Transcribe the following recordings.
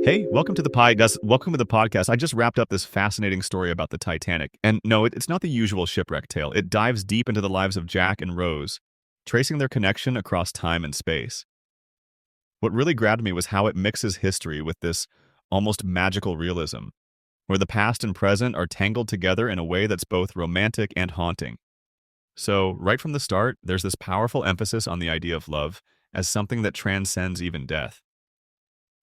Hey, welcome to the podcast. Welcome to the podcast. I just wrapped up this fascinating story about the Titanic. And no, it's not the usual shipwreck tale. It dives deep into the lives of Jack and Rose, tracing their connection across time and space. What really grabbed me was how it mixes history with this almost magical realism, where the past and present are tangled together in a way that's both romantic and haunting. So, right from the start, there's this powerful emphasis on the idea of love as something that transcends even death.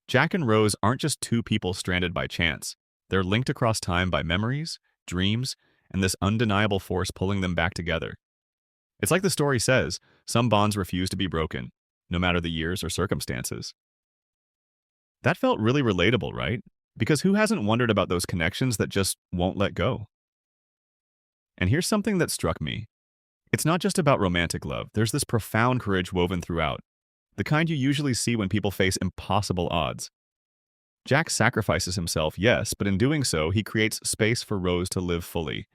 Jack and Rose aren't just two people stranded by chance. They're linked across time by memories, dreams, and this undeniable force pulling them back together. It's like the story says, some bonds refuse to be broken, no matter the years or circumstances. That felt really relatable, right? Because who hasn't wondered about those connections that just won't let go? And here's something that struck me. It's not just about romantic love. There's this profound courage woven throughout, the kind you usually see when people face impossible odds. Jack sacrifices himself, yes, but in doing so, he creates space for Rose to live fully.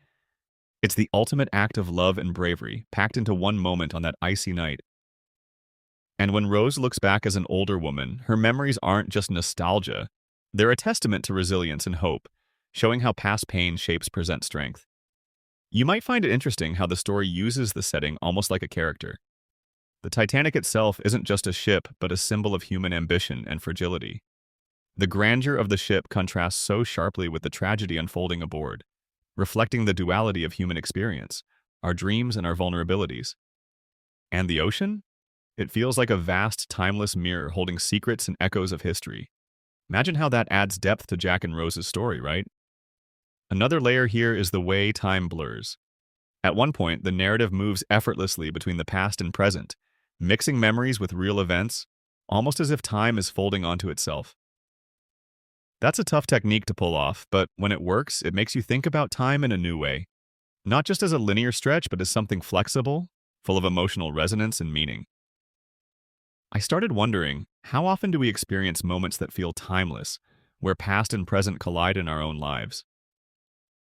It's the ultimate act of love and bravery, packed into one moment on that icy night. And when Rose looks back as an older woman, her memories aren't just nostalgia. They're a testament to resilience and hope, showing how past pain shapes present strength. You might find it interesting how the story uses the setting almost like a character. The Titanic itself isn't just a ship, but a symbol of human ambition and fragility. The grandeur of the ship contrasts so sharply with the tragedy unfolding aboard, reflecting the duality of human experience, our dreams and our vulnerabilities. And the ocean? It feels like a vast, timeless mirror holding secrets and echoes of history. Imagine how that adds depth to Jack and Rose's story, right? Another layer here is the way time blurs. At one point, the narrative moves effortlessly between the past and present, mixing memories with real events, almost as if time is folding onto itself. That's a tough technique to pull off, but when it works, it makes you think about time in a new way. Not just as a linear stretch, but as something flexible, full of emotional resonance and meaning. I started wondering, how often do we experience moments that feel timeless, where past and present collide in our own lives?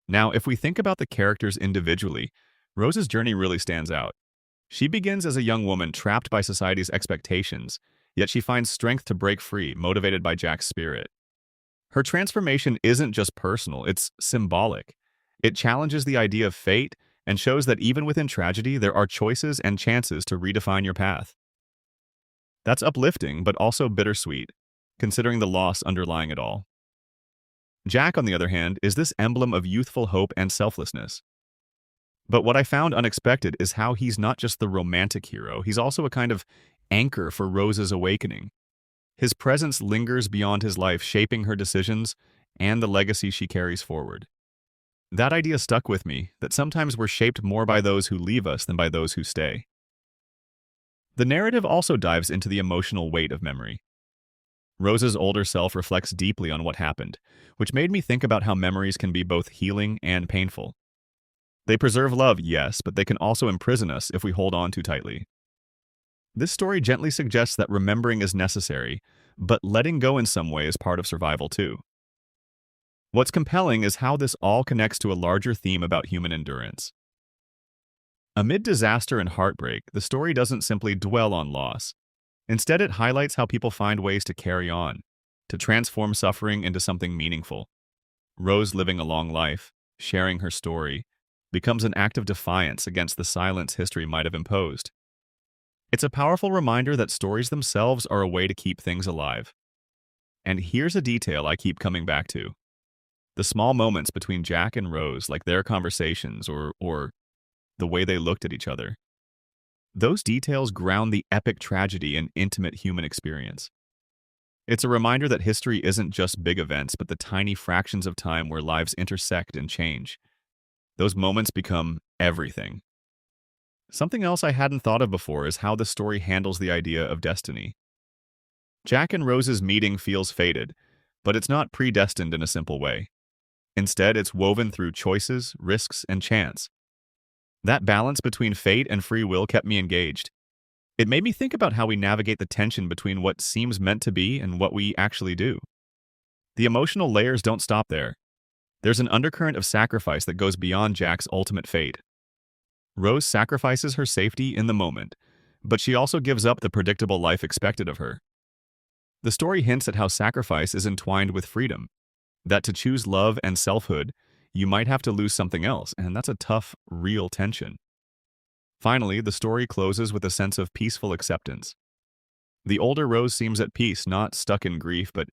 Now, if we think about the characters individually, Rose's journey really stands out. She begins as a young woman trapped by society's expectations, yet she finds strength to break free, motivated by Jack's spirit. Her transformation isn't just personal, it's symbolic. It challenges the idea of fate and shows that even within tragedy, there are choices and chances to redefine your path. That's uplifting, but also bittersweet, considering the loss underlying it all. Jack, on the other hand, is this emblem of youthful hope and selflessness. But what I found unexpected is how he's not just the romantic hero, he's also a kind of anchor for Rose's awakening. His presence lingers beyond his life, shaping her decisions and the legacy she carries forward. That idea stuck with me, that sometimes we're shaped more by those who leave us than by those who stay. The narrative also dives into the emotional weight of memory. Rose's older self reflects deeply on what happened, which made me think about how memories can be both healing and painful. They preserve love, yes, but they can also imprison us if we hold on too tightly. This story gently suggests that remembering is necessary, but letting go in some way is part of survival too. What's compelling is how this all connects to a larger theme about human endurance. Amid disaster and heartbreak, the story doesn't simply dwell on loss. Instead, it highlights how people find ways to carry on, to transform suffering into something meaningful. Rose, living a long life, sharing her story, becomes an act of defiance against the silence history might have imposed. It's a powerful reminder that stories themselves are a way to keep things alive. And here's a detail I keep coming back to. The small moments between Jack and Rose, like their conversations or the way they looked at each other. Those details ground the epic tragedy in intimate human experience. It's a reminder that history isn't just big events, but the tiny fractions of time where lives intersect and change. Those moments become everything. Something else I hadn't thought of before is how the story handles the idea of destiny. Jack and Rose's meeting feels fated, but it's not predestined in a simple way. Instead, it's woven through choices, risks, and chance. That balance between fate and free will kept me engaged. It made me think about how we navigate the tension between what seems meant to be and what we actually do. The emotional layers don't stop there. There's an undercurrent of sacrifice that goes beyond Jack's ultimate fate. Rose sacrifices her safety in the moment, but she also gives up the predictable life expected of her. The story hints at how sacrifice is entwined with freedom, that to choose love and selfhood, you might have to lose something else, and that's a tough, real tension. Finally, the story closes with a sense of peaceful acceptance. The older Rose seems at peace, not stuck in grief, but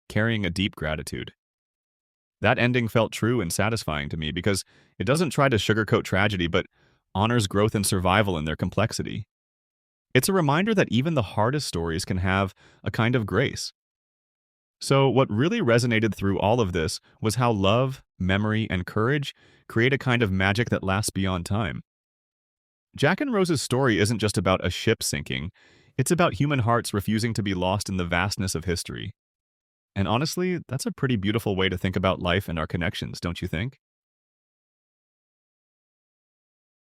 carrying a deep gratitude. That ending felt true and satisfying to me because it doesn't try to sugarcoat tragedy, but honors growth and survival in their complexity. It's a reminder that even the hardest stories can have a kind of grace. So, what really resonated through all of this was how love, memory, and courage create a kind of magic that lasts beyond time. Jack and Rose's story isn't just about a ship sinking, it's about human hearts refusing to be lost in the vastness of history. And honestly, that's a pretty beautiful way to think about life and our connections, don't you think?